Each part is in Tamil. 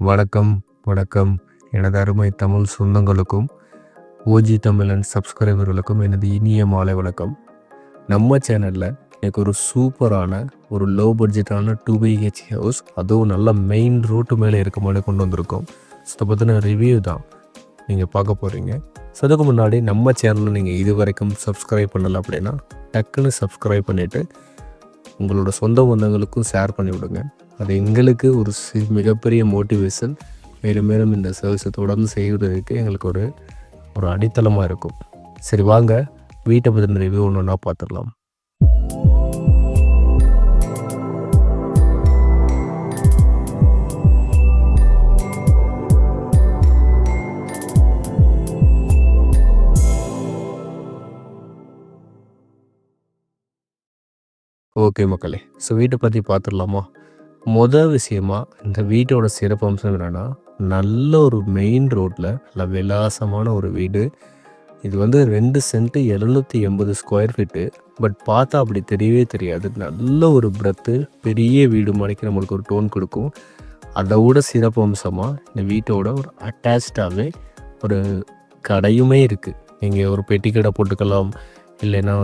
வணக்கம், வணக்கம். எனது அருமை தமிழ் சொந்தங்களுக்கும், ஓஜி தமிழன் சப்ஸ்கிரைபர்களுக்கும் எனது இனிய மாலை வணக்கம். நம்ம சேனலில் எனக்கு ஒரு சூப்பரான ஒரு லோ பட்ஜெட்டான 2BH ஹவுஸ், அதுவும் நல்ல மெயின் ரோட்டு மேலே இருக்க மாதிரி கொண்டு வந்திருக்கோம். ஸோ அதை பற்றின ரிவ்யூ தான் நீங்கள் பார்க்க போகிறீங்க. ஸோ அதுக்கு முன்னாடி நம்ம சேனலில் நீங்கள் இது வரைக்கும் சப்ஸ்கிரைப் பண்ணலை அப்படின்னா டக்குன்னு சப்ஸ்கிரைப் பண்ணிவிட்டு உங்களோட சொந்த பந்தங்களுக்கும் ஷேர் பண்ணி விடுங்க. அது எங்களுக்கு ஒரு மிகப்பெரிய மோட்டிவேஷன். மேலும் மேலும் இந்த சர்வீஸை தொடர்ந்து செய்வதற்கு எங்களுக்கு ஒரு அடித்தளமாக இருக்கும். சரி, வாங்க வீட்டை பற்றின ரிவ்யூ ஒன்று ஒன்றா பார்த்துடலாம். ஓகே மக்களே, ஸோ வீட்டை பற்றி பார்த்துடலாமா? மொதல் விஷயமா இந்த வீட்டோட சிறப்பம்சம் என்னென்னா, நல்ல ஒரு மெயின் ரோட்டில் நல்ல விலாசமான ஒரு வீடு. இது 2 சென்ட் 780 ஸ்கொயர் ஃபீட்டு. பட் பார்த்தா அப்படி தெரியவே தெரியாது. நல்ல ஒரு பிரத்து, பெரிய வீடு மாதிரிக்கு நம்மளுக்கு ஒரு டோன் கொடுக்கும். அதை விட சிறப்பம்சமாக இந்த வீட்டோட ஒரு அட்டாச்சாகவே ஒரு கடையுமே இருக்குது. நீங்கள் ஒரு பெட்டி கடை போட்டுக்கலாம், இல்லைன்னா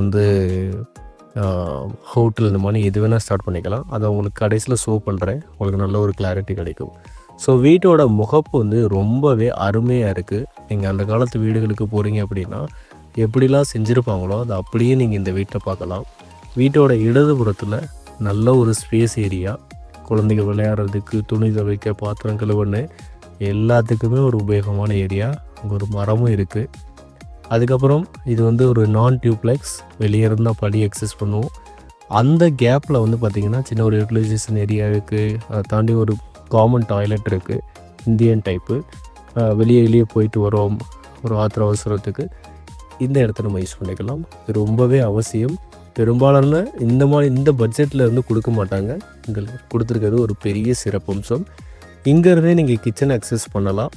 ஹோட்டல் இந்த மாதிரி எது வேணால் ஸ்டார்ட் பண்ணிக்கலாம். அதை உங்களுக்கு கடைசியில் ஷோ பண்ணுறேன், உங்களுக்கு நல்ல ஒரு கிளாரிட்டி கிடைக்கும். ஸோ வீட்டோட முகப்பு ரொம்பவே அருமையாக இருக்குது. நீங்கள் அந்த காலத்து வீடுகளுக்கு போகிறீங்க அப்படின்னா எப்படிலாம் செஞ்சுருப்பாங்களோ அதை அப்படியே நீங்கள் இந்த வீட்டை பார்க்கலாம். வீட்டோட இடதுபுறத்தில் நல்ல ஒரு ஸ்பேஸ் ஏரியா, குழந்தைங்க விளையாடுறதுக்கு, துணி துவைக்க, பாத்திரம் கழுவுன்னு எல்லாத்துக்குமே ஒரு உபயோகமான ஏரியா. அங்கே ஒரு மரமும் இருக்குது. அதுக்கப்புறம் இது ஒரு நான் டியூப்ளெக்ஸ், வெளியே இருந்தால் படி எக்ஸஸ் பண்ணுவோம். அந்த கேப்பில் பார்த்திங்கன்னா சின்ன ஒரு யூட்டிலைசேஷன் ஏரியா இருக்குது. அதை தாண்டி ஒரு காமன் டாய்லெட் இருக்குது, இந்தியன் டைப்பு. வெளியே போயிட்டு வரோம், ஒரு ஆத்திர அவசரத்துக்கு இந்த இடத்த நம்ம யூஸ் பண்ணிக்கலாம். இது ரொம்பவே அவசியம். பெரும்பாலான இந்த பட்ஜெட்டில் கொடுக்க மாட்டாங்க. இங்கே கொடுத்துருக்கிறது ஒரு பெரிய சிறப்பம்சம். இங்கேருந்தே நீங்கள் கிச்சன் அக்சஸ் பண்ணலாம்.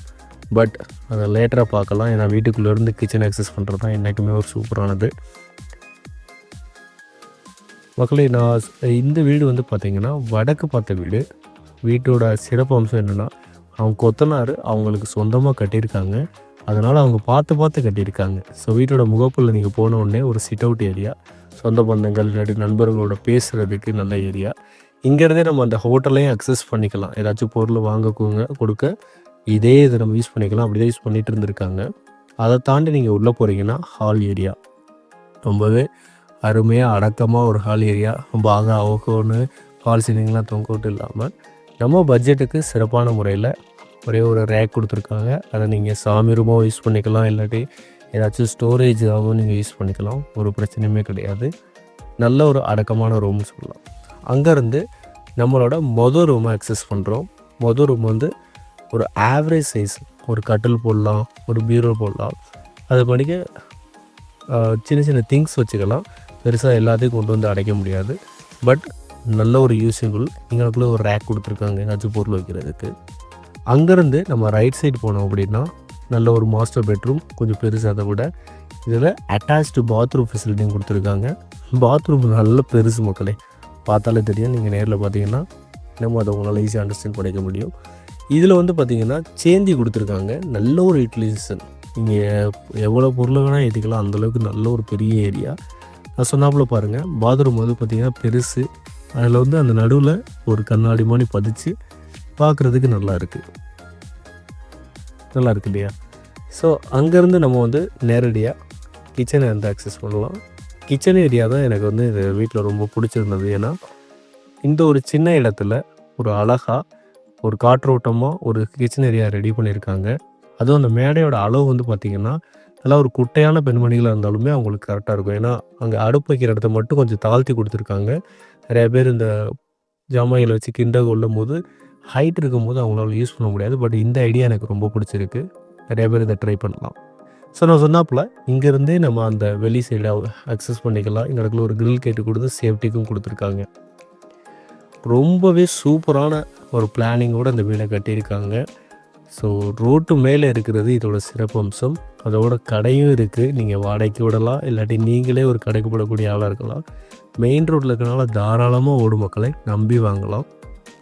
பட் அதை லேட்டராக பார்க்கலாம். ஏன்னா வீட்டுக்குள்ளேருந்து கிச்சன் அக்சஸ் பண்ணுறது தான் என்றைக்குமே ஒரு சூப்பரானது. மக்களே, நான் இந்த வீடு பார்த்திங்கன்னா வடக்கு பார்த்த வீடு. வீட்டோட சிறப்பு அம்சம் என்னென்னா, அவங்க கொத்தனார் அவங்களுக்கு சொந்தமாக கட்டியிருக்காங்க. அதனால் அவங்க பார்த்து கட்டியிருக்காங்க. ஸோ வீட்டோட முகப்பில் நீங்கள் போன உடனே ஒரு சிட் அவுட் ஏரியா, சொந்த பந்தங்கள் இல்லாட்டி நண்பர்களோட பேசுகிறதுக்கு நல்ல ஏரியா. இங்கேருந்தே நம்ம அந்த ஹோட்டலையும் அக்சஸ் பண்ணிக்கலாம். ஏதாச்சும் பொருள் கொடுக்க இதே இதை நம்ம யூஸ் பண்ணிக்கலாம். அப்படி தான் யூஸ் பண்ணிகிட்டு இருந்திருக்காங்க. அதை தாண்டி நீங்கள் உள்ளே போகிறீங்கன்னா ஹால் ஏரியா ரொம்பவே அருமையாக அடக்கமாக ஒரு ஹால் ஏரியா. ரொம்ப அவோன்னு ஹால் சீலிங்லாம் தொங்கோட்டு இல்லாமல் நம்ம பட்ஜெட்டுக்கு சிறப்பான முறையில் ஒரே ஒரு ரேக் கொடுத்துருக்காங்க. அதை நீங்கள் சாமி ரூமாக யூஸ் பண்ணிக்கலாம், இல்லாட்டி ஏதாச்சும் ஸ்டோரேஜாகவும் நீங்கள் யூஸ் பண்ணிக்கலாம். ஒரு பிரச்சனையுமே கிடையாது. நல்ல ஒரு அடக்கமான ரூம்னு சொல்லலாம். அங்கேருந்து நம்மளோட மொதல் ரூமை அக்சஸ் பண்ணுறோம். மொதல் ரூம் ஒரு ஆவரேஜ் சைஸ், ஒரு கட்டில் போடலாம், ஒரு பீரோ போடலாம். அது படிக்க சின்ன திங்ஸ் வச்சுக்கலாம். பெருசாக எல்லாத்தையும் கொண்டு அடைக்க முடியாது. பட் நல்ல ஒரு யூஸபிள். எங்களுக்குள்ளே ஒரு ரேக் கொடுத்துருக்காங்க ஏதாச்சும் பொருள் வைக்கிறதுக்கு. அங்கேருந்து நம்ம ரைட் சைடு போனோம் அப்படின்னா நல்ல ஒரு மாஸ்டர் பெட்ரூம், கொஞ்சம் பெருசு. அதை விட இதில் அட்டாச்டு பாத்ரூம் ஃபெசிலிட்டியும் கொடுத்துருக்காங்க. பாத்ரூம் நல்ல பெருசு மக்களே, பார்த்தாலே தெரியும். நீங்கள் நேரில் பார்த்தீங்கன்னா நம்ம அதை உங்களால் ஈஸியாக அண்டர்ஸ்டாண்ட் பண்ணிக்க முடியும். இதில் பார்த்திங்கன்னா சேந்தி கொடுத்துருக்காங்க. நல்ல ஒரு யூட்டிலைசேஷன். நீங்கள் எவ்வளோ பொருள் வேணால் ஏற்றிக்கலாம், அந்தளவுக்கு நல்ல ஒரு பெரிய ஏரியா. நான் சொன்னாப்புல பாருங்கள், பாத்ரூம் பார்த்திங்கன்னா பெருசு. அதில் அந்த நடுவில் ஒரு கண்ணாடி மாதிரி பதிச்சு பார்க்குறதுக்கு நல்லா இருக்குது இல்லையா? ஸோ அங்கேருந்து நம்ம நேரடியாக கிச்சனை ஆக்சஸ் பண்ணலாம். கிச்சன் ஏரியா தான் எனக்கு இந்த வீட்டில் ரொம்ப பிடிச்சிருந்தது. ஏன்னா இந்த ஒரு சின்ன இடத்துல ஒரு அழகாக ஒரு காற்றோட்டமாக ஒரு கிச்சன் ஏரியா ரெடி பண்ணியிருக்காங்க. அதுவும் அந்த மேடையோட அளவு பார்த்திங்கன்னா நல்லா ஒரு குட்டையான பெண்மணிகளாக இருந்தாலுமே அவங்களுக்கு கரெக்டாக இருக்கும். ஏன்னா அங்கே அடுப்பு வைக்கிற இடத்த மட்டும் கொஞ்சம் தாழ்த்தி கொடுத்துருக்காங்க. நிறைய பேர் இந்த ஜாமாயில் வச்சு கிண்ட கொள்ளும் போது ஹைட் இருக்கும்போது அவங்களால யூஸ் பண்ண முடியாது. பட் இந்த ஐடியா எனக்கு ரொம்ப பிடிச்சிருக்கு. நிறைய பேர் இதை ட்ரை பண்ணலாம். ஸோ நான் சொன்னாப்புல இங்கேருந்தே நம்ம அந்த வெளி சைடாக அக்சஸ் பண்ணிக்கலாம். எங்களுக்குள்ள ஒரு கிரில் கேட்டு கொடுத்து சேஃப்டிக்கும் கொடுத்துருக்காங்க. ரொம்பவே சூப்பரான ஒரு பிளானிங்கோடு அந்த வீடை கட்டியிருக்காங்க. ஸோ ரோட்டு மேலே இருக்கிறது இதோட சிறப்பம்சம். அதோட கடையும் இருக்குது. நீங்கள் வாடகைக்கு விடலாம், இல்லாட்டி நீங்களே ஒரு கடைக்கு போடக்கூடிய ஆளாக இருக்கலாம். மெயின் ரோட்டில் இருக்கிறனால தாராளமாக ஓடும் மக்களை நம்பி வாங்கலாம்.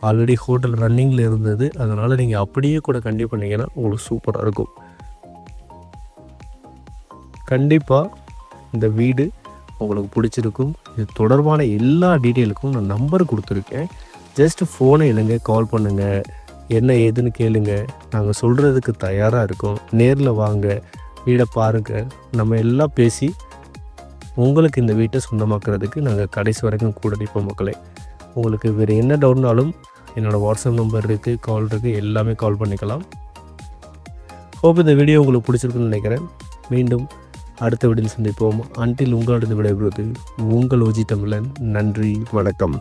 ஆல்ரெடி ஹோட்டல் ரன்னிங்கில் இருந்தது. அதனால் நீங்கள் அப்படியே கூட கண்டினியூ பண்ணிங்கன்னா உங்களுக்கு சூப்பராக இருக்கும். கண்டிப்பாக இந்த வீடு உங்களுக்கு பிடிச்சிருக்கும். இது தொடர்பான எல்லா டீட்டெயிலுக்கும் நான் நம்பர் கொடுத்துருக்கேன். ஜஸ்ட் ஃபோனை எடுங்க, கால் பண்ணுங்கள், என்ன ஏதுன்னு கேளுங்க. நாங்கள் சொல்கிறதுக்கு தயாராக இருக்கோம். நேரில் வாங்க, வீடை பாருங்கள். நம்ம எல்லாம் பேசி உங்களுக்கு இந்த வீட்டை சொந்தமாக்குறதுக்கு நாங்கள் கடைசி வரைக்கும் கூட நிற்போம் மக்களே. உங்களுக்கு வேறு என்ன டவுட்னாலும் என்னோடய வாட்ஸ்அப் நம்பர் இருக்குது, கால் இருக்குது, எல்லாமே கால் பண்ணிக்கலாம். ஹோப் இந்த வீடியோ உங்களுக்கு பிடிச்சிருக்குன்னு நினைக்கிறேன். மீண்டும் அடுத்த வீடியோவில் சந்திப்போம். அன்டில் உங்களிடம் விடைபெறுவது உங்கள் ஓஜி தமிழன். நன்றி, வணக்கம்.